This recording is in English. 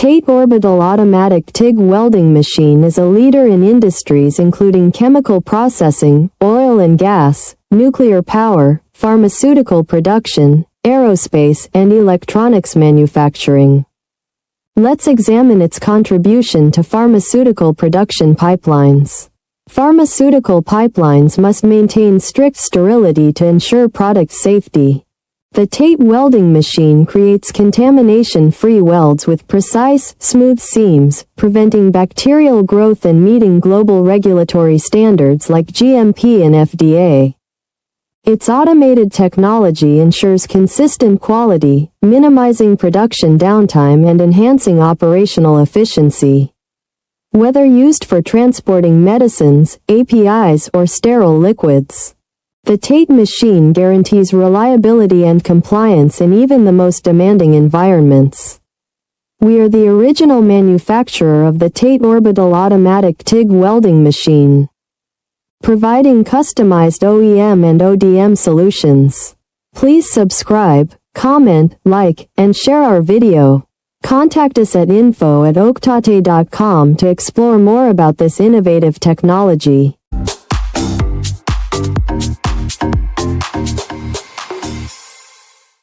TATE Orbital Automatic TIG Welding Machine is a leader in industries including chemical processing, oil and gas, nuclear power, pharmaceutical production, aerospace, and electronics manufacturing. Let's examine its contribution to pharmaceutical production pipelines. Pharmaceutical pipelines must maintain strict sterility to ensure product safety. The TATE welding machine creates contamination-free welds with precise, smooth seams, preventing bacterial growth and meeting global regulatory standards like GMP and FDA. Its automated technology ensures consistent quality, minimizing production downtime and enhancing operational efficiency. Whether used for transporting medicines, APIs, or sterile liquids, the TATE machine guarantees reliability and compliance in even the most demanding environments. We are the original manufacturer of the TATE Orbital Automatic TIG Welding Machine, providing customized OEM and ODM solutions. Please subscribe, comment, like, and share our video. Contact us at info@oaktate.com to explore more about this innovative technology.